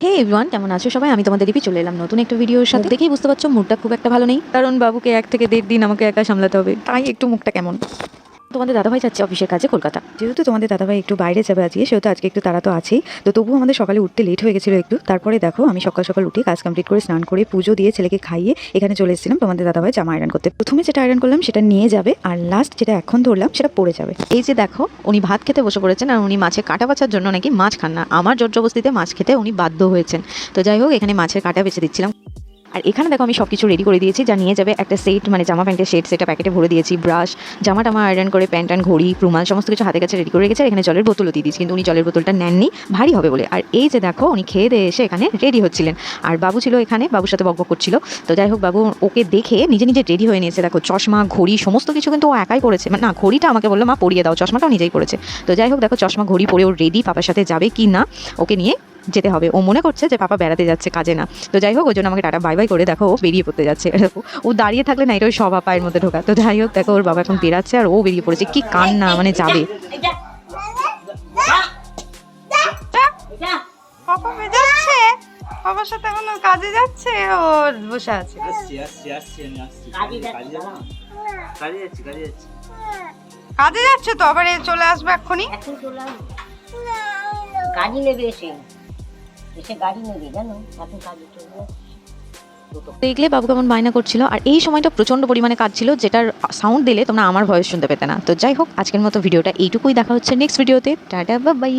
হে everyone, কেমন আছো সবাই? আমি তোমাদের লিপি চলে এলাম নতুন একটা ভিডিওর সাথে। দেখেই বুঝতে পারছো মুডটা খুব একটা ভালো নেই, কারণ বাবুকে 1 থেকে 1.5 দিন আমাকে একা সামলাতে হবে, তাই একটু মুখটা কেমন। তোমাদের দাদাভাই যাচ্ছে অফিসের কাজে কলকাতা। যেহেতু তোমাদের দাদাভাই একটু বাইরে যাবে আজকে, সেহেতু আজকে একটু তাড়া তো আছেই। তো তবুও আমাদের সকালে উঠতে লেট হয়ে গেছিলো একটু। তারপরে দেখো আমি সকাল সকাল উঠে কাজ কমপ্লিট করে স্নান করে পুজো দিয়ে ছেলেকে খাইয়ে এখানে চলে এসেছিলাম তোমাদের দাদাভাই জামা আয়রন করতে। প্রথমে যেটা আয়রন করলাম সেটা নিয়ে যাবে, আর লাস্ট যেটা এখন ধরলাম সেটা পড়ে যাবে। এই যে দেখো, উনি ভাত খেতে বসে পড়েছেন, আর উনি মাছে কাটা বাছার জন্য নাকি মাছ খান না। আমার জোরজবস্তিতে মাছ খেতে উনি বাধ্য হয়েছেন। তো যাই হোক, এখানে মাছের কাটা বেছে দিচ্ছিলাম। আর এখানে দেখো আমি সব কিছু রেডি করে দিয়েছি, যা নিয়ে যাবে একটা সেট, মানে জামা প্যান্টের সেট, সেটা প্যাকেটে ভরে দিয়েছি। ব্রাশ, জামা টামা আয়রন করে প্যান্ট অ্যান্ড ঘড়ি, রুমাল সমস্ত কিছু হাতে কাছে রেডি করে রেখেছে। আর এখানে জলের বোতলও দিয়ে দিয়েছি, কিন্তু উনি জলের বোতলটা নেননি, ভারী হবে বলে। আর এই যে দেখো, উনি খেয়ে দিয়ে এসে এখানে রেডি হচ্ছিলেন, আর বাবু ছিল এখানে, বাবুর সাথে বকবক করছিল। তো যাই হোক, বাবু ওকে দেখে নিজে নিজে রেডি হয়ে নিয়েছে। দেখো চশমা ঘড়ি সমস্ত কিছু কিন্তু ও একাই করেছে, মানে না, ঘড়িটা আমাকে বললো মা পরিয়ে দাও, চশমাটাও নিজেই করেছে। তো যাই হোক দেখো, চশমা ঘড়ি পরে ও রেডি, পাপার সাথে যাবে কি না ওকে নিয়ে যেতে হবে। ও মনে করছে যে পাপা বেড়াতে যাচ্ছে, কাজে না। তো যাই হোক, ওই জন্য আমাকে টাটা বাই বাই করে দেখো ও বেরিয়ে পড়তে যাচ্ছে। ও দাঁড়িয়ে থাকলে না, এটা ওই সব পায়ের মধ্যে ঢোকা। তো যাই হোক দেখো, ওর বাবা এখন বেরাচ্ছে আর ও বেরিয়ে পড়েছে। কি কান্না, মানে যাবে। পাপা যাচ্ছে, পাপার সাথে এখন কাজে যাচ্ছে, ও বসে আছে। কাজে যাচ্ছে তো, আবার চলে আসবে এক্ষুনি। গাড়ি নেবে, এসে এসে গাড়ি নেবে, জানো এখন কাজে চলে যাচ্ছে। দেখলে বাবু কেমন বায়না করছিল, আর এই সময়টা প্রচন্ড পরিমাণে কাজ ছিল, যেটার সাউন্ড দিলে তোমরা আমার ভয়েস শুনতে পেতে না। তো যাই হোক, আজকের মতো ভিডিওটা এইটুকুই। দেখা হচ্ছে নেক্সট ভিডিওতে। Tata, bye bye.